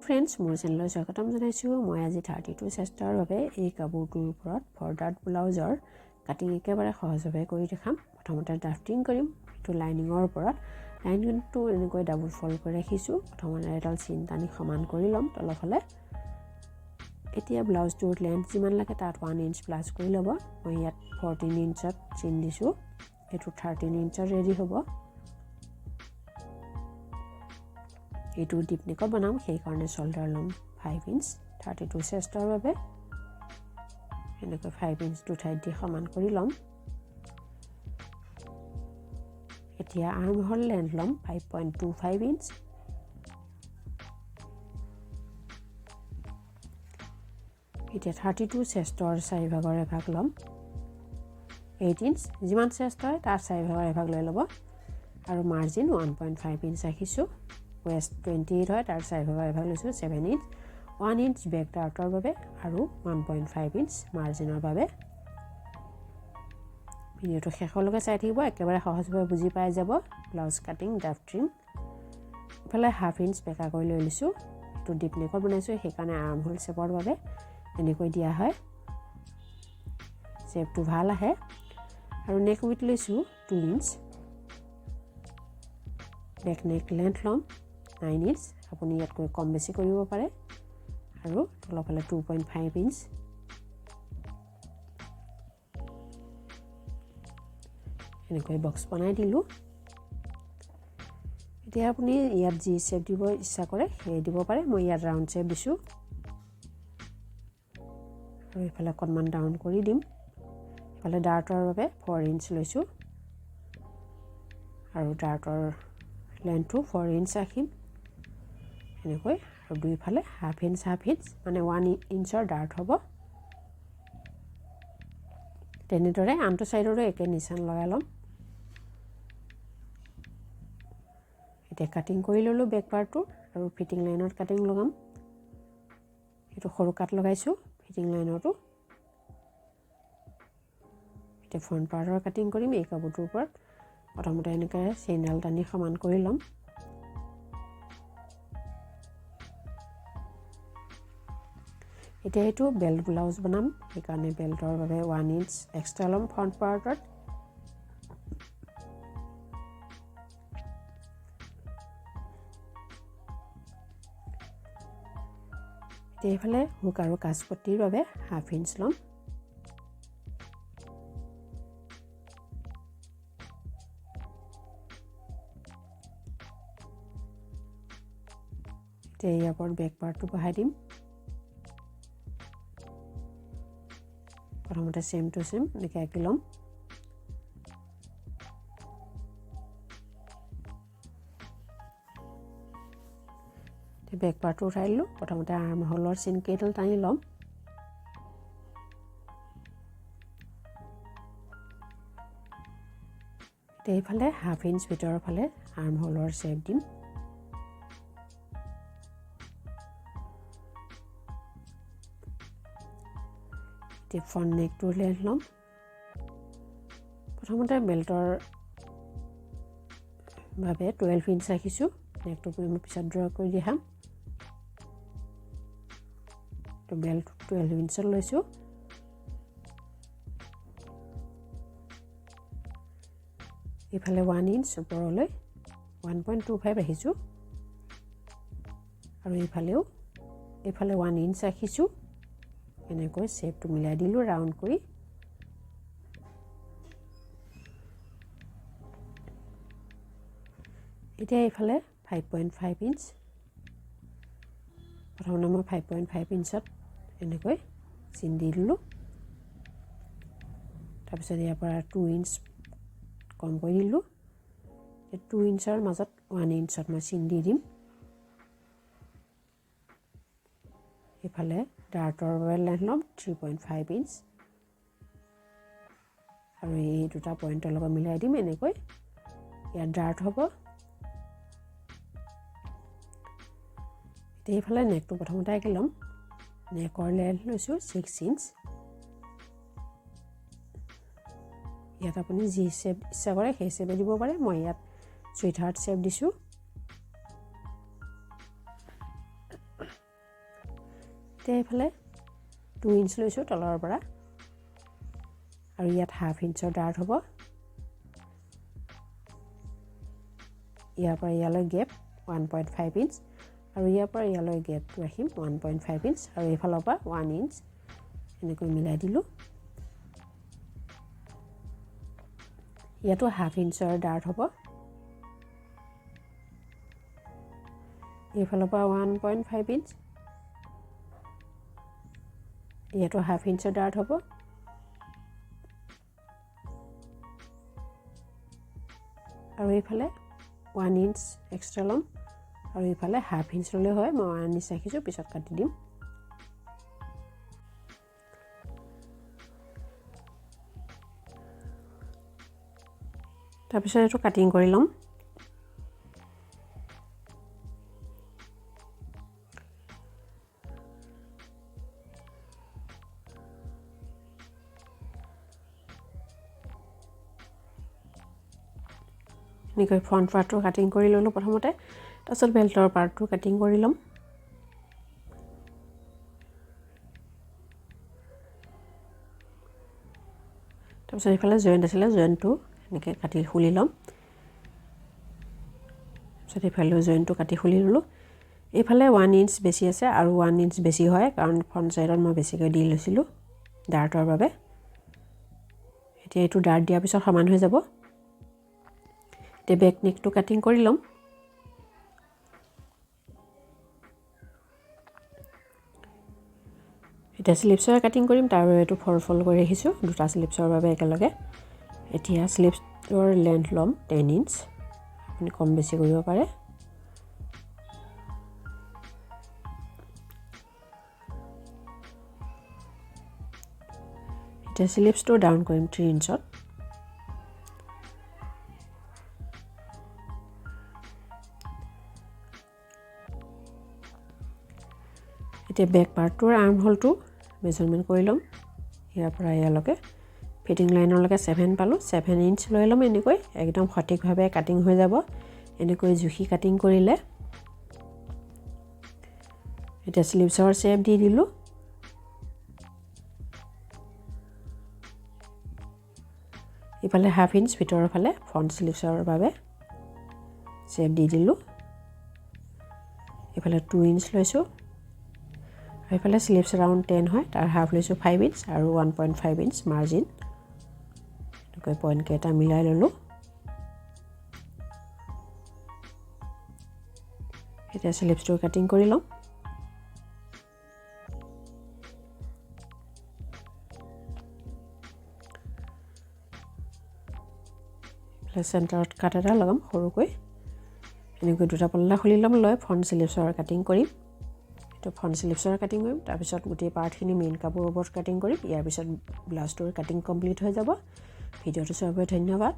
friends মোৰ চেনেললৈ স্বাগতম জনাইছোঁ মই আজি 32 চেষ্টাৰ বাবে এই কাপোৰটোৰ ওপৰত ফৰ্ডাত ব্লাউজৰ কাটিং একেবাৰে সহজভাৱে কৰি দেখাম প্ৰথমতে ড্ৰাফটিং কৰিম এইটো লাইনিঙৰ ওপৰত লাইনিংটো এনেকৈ ডাবল ফল্ড কৰি ৰাখিছোঁ প্ৰথমতে এডাল চিন টানি সমান কৰি ল'ম তলফালে এতিয়া ব্লাউজটোৰ লেন্থ যিমান লাগে তাত 1 ইঞ্চ প্লাস কৰি ল'ব মই ইয়াত 14 ইঞ্চত চিন দিছোঁ এইটো 13 ইঞ্চত ৰেডি হ'ব এইটো ডিপ নেক বনাম সেই কাৰণে শোল্ডাৰ লম 5 ইঞ্চ 32 চেষ্টাৰ বাবে এনেকৈ 5 ইঞ্চ টু ঠাইত দি সমান কৰি ল'ম এতিয়া আৰ্ম হোল লেন্থ লম 5.25 ইঞ্চ এতিয়া 32 চেষ্টাৰ 4 ভাগৰ এভাগ লম 8 ইঞ্চ যিমান চেষ্টা হয় তাৰ 4 ভাগৰ এভাগ লৈ ল'ব আৰু মাৰ্জিন 1.5 ইঞ্চ ৰাখিছোঁ West 28 হয় তাৰ 4 ভাগৰ এভাগ লৈছোঁ 7 ইঞ্চ 1 ইঞ্চ বেক ডাৰ্টৰ বাবে আৰু 1.5 ইঞ্চ মাৰ্জিনৰ বাবে ভিডিওটো শেষলৈকে চাই থাকিব একেবাৰে সহজভাৱে বুজি পাই যাব ব্লাউজ কাটিং ড্ৰাফটিং ইফালে হাফ ইঞ্চ বেকা কৰি লৈ লৈছোঁ এইটো ডিপ নেক বনাইছোঁ সেইকাৰণে আৰ্ম হোল শেপৰ বাবে এনেকৈ দিয়া হয় শেপটো ভাল আহে আৰু নেক উইথ লৈছোঁ 2 ইঞ্চ বেক নেক লেন্থ লম 9 ইঞ্চ আপুনি ইয়াতকৈ কম বেছি কৰিব পাৰে আৰু তলফালে 2.5 ইঞ্চ এনেকৈ বক্স বনাই দিলোঁ এতিয়া আপুনি ইয়াত যি শেপ দিব ইচ্ছা কৰে সেই দিব পাৰে মই ইয়াত ৰাউন্ড শেপ দিছোঁ আৰু ইফালে অকণমান ডাউন কৰি দিম ইফালে ডাৰ্টৰ বাবে 4 ইঞ্চ লৈছোঁ আৰু ডাৰ্টৰ লেন্থটো 4 ইঞ্চ ৰাখিম এনেকৈ আৰু দুইফালে হাফ ইঞ্চ মানে 1 ইঞ্চৰ ডাৰ্ট হ'ব তেনেদৰে আনটো সাইডৰো একে নিশান লগাই ল'ম এতিয়া কাটিং কৰি ললোঁ বেক পাৰ্টটো আৰু ফিটিং লাইনত কাটিং লগাম এইটো সৰু কাট লগাইছোঁ ফিটিং লাইনটো এতিয়া ফ্ৰন্ট পাৰ্টৰ কাটিং কৰিম এই কাপোৰটোৰ ওপৰত প্ৰথমতে এনেকৈ চেইনডাল টানি সমান কৰি ল'ম এতিয়া এইটো বেল্ট ব্লাউজ বনাম সেইকাৰণে বেল্টৰ বাবে 1 ইঞ্চ এক্সট্ৰা ল'ম ফ্ৰন্ট পাৰ্টত এতিয়া এইফালে হুক আৰু কাজপট্টিৰ বাবে হাফ ইঞ্চ ল'ম এতিয়া ইয়াৰ ওপৰত বেক পাৰ্টটো বহাই দিম প্ৰথমতে সেম টু সেম এনেকৈ আঁকি ল'ম বেক পাৰ্টটো উঠাই দিলোঁ প্ৰথমতে আৰ্ম হোলৰ চিন কেইডাল টানি ল'ম এতিয়া এইফালে হাফ ইঞ্চ ভিতৰৰ ফালে আৰ্ম হোলৰ শেপ দিম এতিয়া ফ্ৰন্ট নেকটোৰ লেন্থ ল'ম প্ৰথমতে বেল্টৰ বাবে 12 ইঞ্চ ৰাখিছোঁ নেকটো মই পিছত ড্ৰ কৰি দেখাম তো বেল্ট 12 ইঞ্চত লৈছোঁ এইফালে 1 ইঞ্চ ওপৰলৈ 1.25 ৰাখিছোঁ আৰু এইফালে 1 ইঞ্চ ৰাখিছোঁ এনেকৈ শেপটো মিলাই দিলোঁ ৰাউন্ড কৰি এতিয়া এইফালে 5.5 ইঞ্চ প্ৰথমতে মই 5.5 ইঞ্চত এনেকৈ চিন দি দিলোঁ তাৰপিছত ইয়াৰ পৰা 2 ইঞ্চ কম কৰি দিলোঁ 2 ইঞ্চৰ মাজত 1 ইঞ্চত মই চিন দি দিম এইফালে ডাৰ্টৰ বাবে লেন্থ ল'ম 3.5 ইঞ্চ আৰু এই দুটা পইণ্টৰ লগত মিলাই দিম এনেকৈ ইয়াত ডাৰ্ট হ'ব এতিয়া এইফালে নেকটো প্ৰথমতে আঁকি ল'ম নেকৰ লেন্থ লৈছোঁ 6 ইঞ্চ ইয়াত আপুনি যি শেপ ইচ্ছা কৰে সেই শেপে দিব পাৰে মই ইয়াত সুইট হাৰ্ট শেপ দিছোঁ এতিয়া এইফালে 2 ইঞ্চ লৈছোঁ তলৰ পৰা আৰু ইয়াত 1/2 ইঞ্চৰ ডাৰ্ট হ'ব ইয়াৰ পৰা ইয়ালৈ গেপ 1.5 ইঞ্চ আৰু ইয়াৰ পৰা ইয়ালৈ গেপটো ৰাখিম 1.5 ইঞ্চ আৰু এইফালৰ পৰা 1 ইঞ্চ এনেকৈ মিলাই দিলোঁ ইয়াতো 1/2 ইঞ্চৰ ডাৰ্ট হ'ব এইফালৰ পৰা 1.5 ইঞ্চ ইয়াতো 1/2 ইঞ্চৰ ডাৰ্ট হ'ব আৰু এইফালে 1 ইঞ্চ এক্সট্ৰা ল'ম আৰু এইফালে 1/2 ইঞ্চ ল'লে হয় মই 1 ইঞ্চ ৰাখিছোঁ পিছত কাটি দিম তাৰপিছত এইটো কাটিং কৰি ল'ম এনেকৈ ফ্ৰণ্ট পাৰ্টটো কাটিং কৰি ল'লোঁ প্ৰথমতে তাৰপিছত বেল্টৰ পাৰ্টটো কাটিং কৰি ল'ম তাৰপিছত এইফালে জইণ্ট আছিলে জইণ্টটো এনেকৈ কাটি খুলি ল'ম তাৰপিছত এইফালেও জইণ্টটো কাটি খুলি ল'লোঁ এইফালে 1 ইঞ্চ বেছি আছে আৰু 1 ইঞ্চ বেছি হয় কাৰণ ফ্ৰণ্ট ছাইডত মই বেছিকৈ দি লৈছিলোঁ ডাৰ্টৰ বাবে এতিয়া এইটো ডাৰ্ট দিয়াৰ পিছত সমান হৈ যাব এতিয়া বেক নেকটো কাটিং কৰি ল'ম এতিয়া স্লিপছৰ কাটিং কৰিম তাৰ বাবে এইটো ফল্ড কৰি ৰাখিছোঁ দুটা স্লিপছৰ বাবে একেলগে এতিয়া স্লিপছৰ লেন্থ ল'ম 10 ইঞ্চ আপুনি কম বেছি কৰিব পাৰে এতিয়া স্লিপছটো ডাউন কৰিম 3 ইঞ্চত এতিয়া বেক পাৰ্টটোৰ আৰ্ম হোলটো মেজাৰমেণ্ট কৰি ল'ম ইয়াৰ পৰা ইয়ালৈকে ফিটিং লাইনলৈকে 7 পালোঁ 7 ইঞ্চ লৈ ল'ম এনেকৈ একদম সঠিকভাৱে কাটিং হৈ যাব এনেকৈ জুখি কাটিং কৰিলে এতিয়া স্লিপছৰ শ্বেপ দি দিলোঁ ইফালে 1/2 ইঞ্চ ভিতৰৰ ফালে ফ্ৰণ্ট স্লিপছৰ বাবে শ্বেপ দি দিলোঁ ইফালে 2 ইঞ্চ লৈছোঁ আৰু ইফালে স্লিপছ ৰাউণ্ড 10 হয় তাৰ হাফ লৈছোঁ 5 ইঞ্চ আৰু 1.5 ইঞ্চ মাৰ্জিন এনেকৈ পইণ্ট কেইটা মিলাই ল'লোঁ এতিয়া স্লিপছটো কাটিং কৰি ল'ম চেণ্টাৰত কাট এটা লগাম সৰুকৈ এনেকৈ দুটা পল্লা খুলি ল'ম লৈ ফ্ৰণ্ট স্লিপছৰ কাটিং কৰিম এইটো ফ্ৰণ্ট স্লিপছৰ কাটিং কৰিম তাৰপিছত গোটেই পাৰ্টখিনি মেইন কাপোৰৰ ওপৰত কাটিং কৰিম ইয়াৰ পিছত ব্লাউজটোৰ কাটিং কমপ্লিট হৈ যাব ভিডিঅ'টো চোৱাৰ বাবে ধন্যবাদ